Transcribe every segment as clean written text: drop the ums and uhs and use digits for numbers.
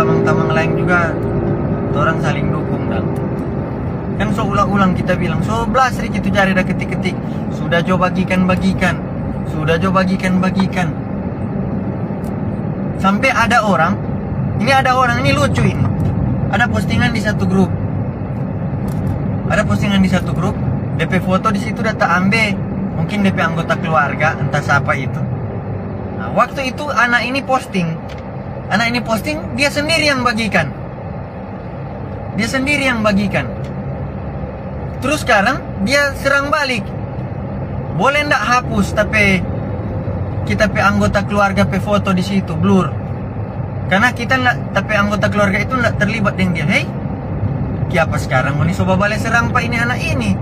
tamang-tamang lain juga orang saling dukung dan kan so ulang-ulang kita bilang so belas itu cari dah ketik-ketik sudah jo bagikan-bagikan sudah jo bagikan-bagikan sampai ada orang ini lucu ini ada postingan di satu grup DP foto di situ data ambil mungkin DP anggota keluarga entah siapa itu. Nah, waktu itu anak ini posting dia sendiri yang bagikan terus sekarang dia serang balik boleh ndak hapus tapi kita pe anggota keluarga pe foto di situ blur karena kita ndak tapi anggota keluarga itu ndak terlibat dengan dia. Hei kiapa sekarang ngoni coba balik serang pak ini anak ini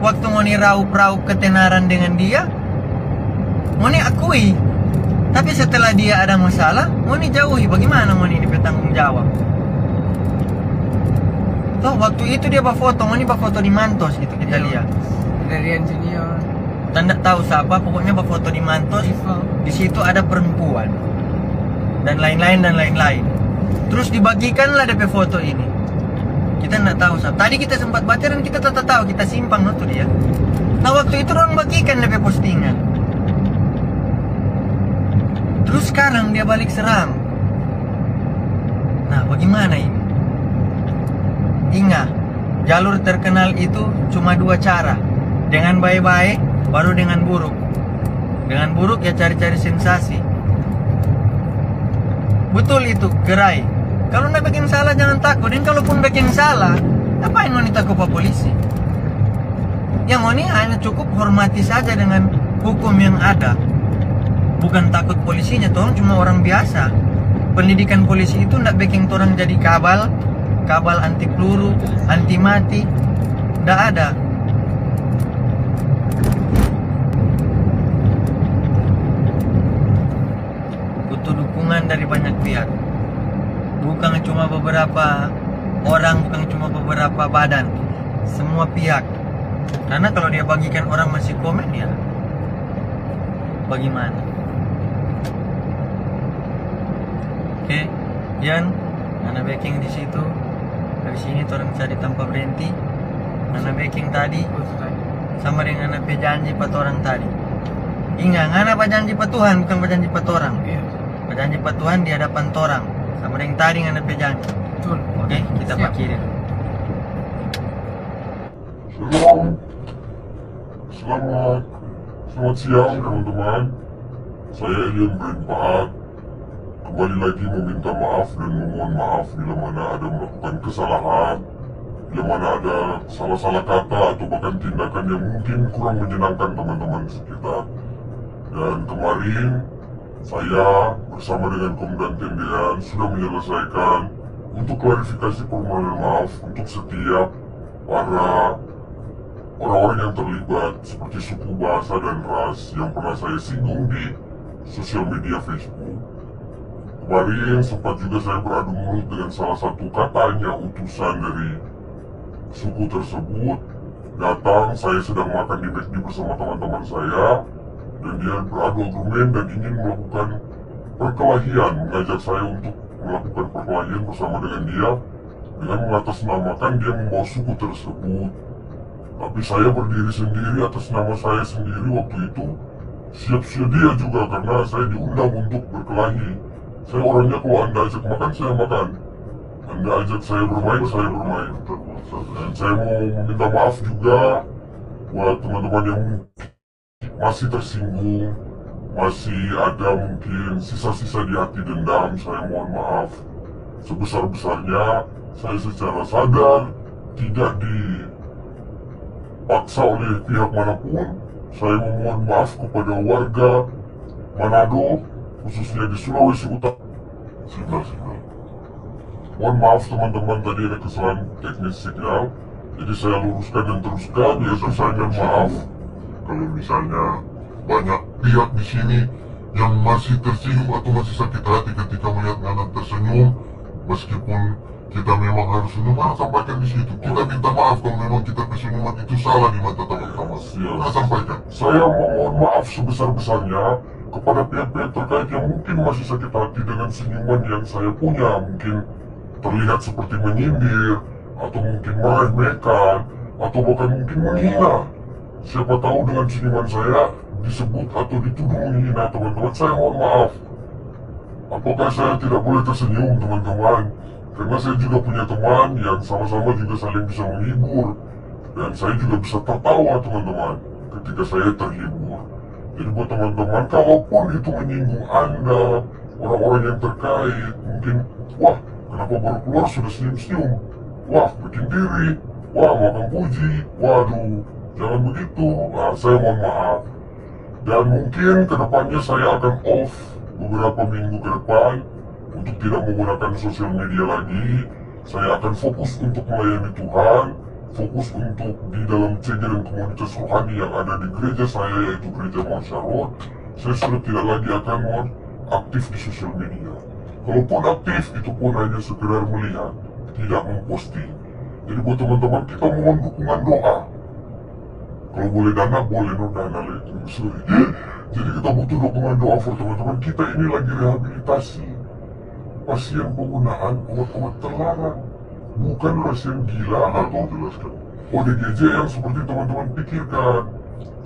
waktu ngoni raup-raup ketenaran dengan dia ngoni akui tapi setelah dia ada masalah ngoni jauhi bagaimana ngoni ini bertanggung jawab. Tuh waktu itu dia bafoto di Mantos gitu kita lihat Dari Junior tanda tahu siapa pokoknya bafoto di Mantos di situ ada perempuan dan lain-lain terus dibagikanlah DP foto ini kita nggak tahu siapa tadi kita sempat baca dan kita tak tahu kita simpang tuh dia. Nah waktu itu orang bagikan DP postingan terus sekarang dia balik serang. Nah bagaimana ini? Ingat, jalur terkenal itu cuma dua cara. Dengan baik-baik, baru dengan buruk. Dengan buruk ya cari-cari sensasi. Betul itu, gerai. Kalau nggak bikin salah jangan takut. Dan kalaupun bikin salah, ngapain ngoni takut ke polisi? Yang ngoni hanya cukup hormati saja dengan hukum yang ada. Bukan takut polisinya, orang cuma orang biasa. Pendidikan polisi itu nggak bikin orang jadi kabal anti peluru, anti mati, nggak ada. Butuh dukungan dari banyak pihak, bukan cuma beberapa orang, bukan cuma beberapa badan, semua pihak. Karena kalau dia bagikan orang masih komen ya, bagaimana? Oke, Yan, anak backing di situ. Habis ini orang cari tanpa berhenti. Anak backing tadi sama dengan anak janji pat orang tadi. Ingat, anak janji pat Tuhan bukan berjanji pat orang. Berjanji pat Tuhan di hadapan orang. Sama dengan tadi anak janji. Betul. Oke, kita pakirin. Selamat siang teman-teman. Saya Elian Berinpahat. Kembali lagi meminta maaf dan memohon maaf bila mana ada melakukan kesalahan, bila mana ada salah-salah kata atau bahkan tindakan yang mungkin kurang menyenangkan teman-teman sekitar. Dan kemarin saya bersama dengan Komandan Tendean sudah menyelesaikan untuk klarifikasi permohonan maaf untuk setiap para orang-orang yang terlibat seperti suku, bahasa, dan ras yang pernah saya singgung di sosial media Facebook. Kemarin sempat juga saya beradu mulut dengan salah satu katanya utusan dari suku tersebut. Datang, saya sedang makan di McD bersama teman-teman saya, dan dia beradu argumen dan ingin melakukan perkelahian, mengajak saya untuk melakukan perkelahian bersama dengan dia dengan mengatasnamakan dia membawa suku tersebut. Tapi saya berdiri sendiri atas nama saya sendiri waktu itu, siap sedia juga karena saya diundang untuk berkelahi. Saya orangnya kalau Anda ajak makan, saya makan. Anda ajak saya bermain, saya bermain. Dan saya mau meminta maaf juga buat teman-teman yang masih tersinggung, masih ada mungkin sisa-sisa di hati dendam. Saya mohon maaf sebesar-besarnya. Saya secara sadar tidak dipaksa oleh pihak manapun. Saya memohon maaf kepada warga Manado, khususnya di Sulawesi Utara. Signal. Mohon maaf teman-teman, tadi ada kesalahan teknis signal, jadi saya luruskan dan teruskan. Biasanya maaf kalau misalnya banyak pihak di sini yang masih tersinggung atau masih sakit hati ketika melihat anak tersenyum, meskipun kita memang harus senyum, sampaikan di situ. Kita minta maaf kalau memang kita kesenyuman itu salah di mata teman-teman. Kita sampaikan. Saya mohon maaf sebesar-besarnya kepada pihak-pihak terkait yang mungkin masih sakit hati dengan senyuman yang saya punya, mungkin terlihat seperti menyindir, atau mungkin meremehkan, atau bahkan mungkin menghina. Siapa tahu dengan senyuman saya disebut atau dituduh menghina teman-teman, saya mohon maaf. Apakah saya tidak boleh tersenyum teman-teman? Karena saya juga punya teman yang sama-sama juga saling bisa menghibur. Dan saya juga bisa tertawa teman-teman ketika saya terhibur. Jadi buat teman-teman, kalaupun itu menyinggung Anda, orang-orang yang terkait, mungkin, wah kenapa baru keluar sudah senyum-senyum, wah bikin diri, wah makan puji, waduh jangan begitu. Nah, saya mohon maaf. Dan mungkin kedepannya saya akan off beberapa minggu ke depan untuk tidak menggunakan sosial media lagi. Saya akan fokus untuk melayani Tuhan, fokus untuk di dalam CG dan komunitas rohani yang ada di gereja saya, yaitu gereja Mount Charlotte. Saya sudah tidak lagi akan aktif di sosial media. Kalaupun aktif, itu pun hanya sekedar melihat, tidak memposting. Jadi buat teman-teman, kita mohon dukungan doa. Kalau boleh dana, boleh dana sorry. Jadi kita butuh dukungan doa for teman-teman. Kita ini lagi rehabilitasi pasien penggunaan obat-obat terlarang, bukan pasien gila atau jelaskan ODGJ yang seperti teman-teman pikirkan.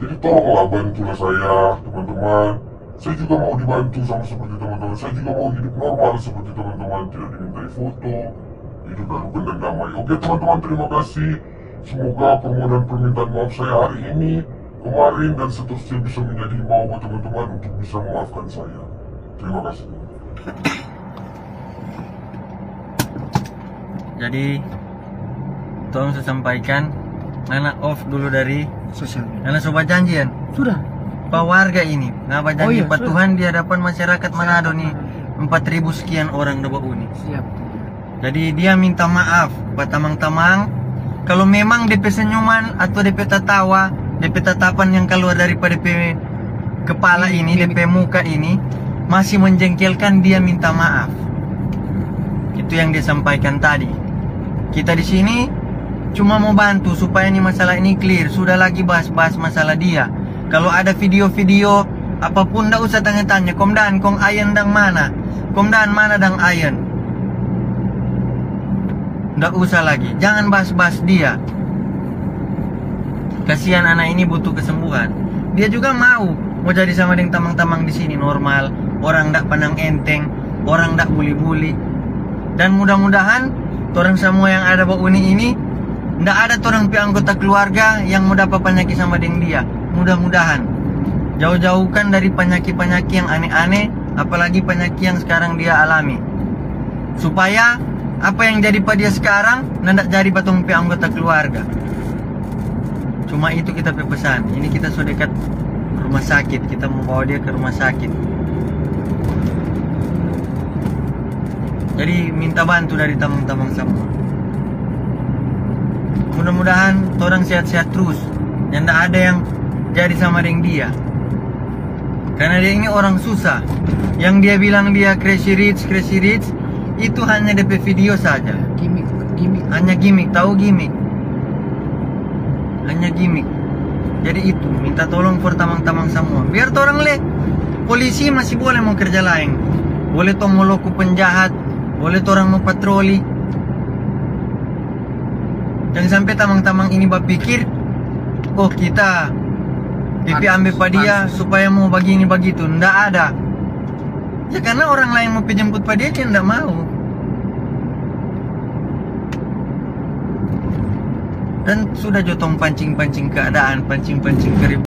Jadi tolonglah bantulah saya teman-teman. Saya juga mau dibantu sama seperti teman-teman. Saya juga mau hidup normal seperti teman-teman, tidak dimintai foto, hidup rukun dan damai. Oke teman-teman, terima kasih. Semoga permohonan permintaan maaf saya hari ini, kemarin, dan seterusnya bisa menjadi himbauan buat teman-teman untuk bisa memaafkan saya. Terima kasih. Jadi tolong saya sampaikan, Nana off dulu dari sosial media. Nana sobat janjian Sudah. Pak warga ini ngapa janji Pak Tuhan di hadapan masyarakat Manado nih 4.000 sekian orang dapat uni. Siap. Jadi dia minta maaf Pak Tamang-Tamang kalau memang DP senyuman atau DP tertawa, DP tatapan yang keluar daripada DP kepala ini, DP muka ini masih menjengkelkan, dia minta maaf. Itu yang dia sampaikan tadi. Kita di sini cuma mau bantu supaya ini masalah ini clear. Sudah lagi bahas-bahas masalah dia. Kalau ada video-video apapun, ndak usah tanya-tanya. Komdan, kong ayen dang mana? Komdan mana dang ayen? Ndak usah lagi. Jangan bahas-bahas dia. Kasihan anak ini butuh kesembuhan. Dia juga mau jadi sama dengan tamang-tamang di sini normal. Orang ndak pandang enteng, orang ndak bully-bully. Dan mudah-mudahan orang semua yang ada Pak Uni ini ndak ada orang anggota keluarga yang mau dapat penyakit sama dengan dia. Mudah-mudahan jauh-jauhkan dari penyakit-penyakit yang aneh-aneh, apalagi penyakit yang sekarang dia alami. Supaya apa yang jadi pada dia sekarang ndak jadi patung anggota keluarga. Cuma itu kita pesan. Ini kita sudah dekat rumah sakit, kita mau bawa dia ke rumah sakit. Jadi minta bantu dari tamang-tamang semua. Mudah-mudahan orang sehat-sehat terus. Dan tidak ada yang jadi sama dengan dia. Karena dia ini orang susah. Yang dia bilang dia crazy rich, itu hanya DP video saja. Gimik. Hanya gimmick, tahu gimmick. Hanya gimmick. Jadi itu, minta tolong for tamang-tamang semua. Biar orang polisi masih boleh mau kerja lain. Boleh tong moloku penjahat. Boleh orang mau patroli. Jangan sampai tamang-tamang ini berpikir, oh kita pipi ambil pada dia supaya mau begini begitu. Ndak ada. Ya karena orang lain mau jemput pada dia ndak mau. Dan sudah jotong pancing-pancing keadaan, pancing-pancing keributan.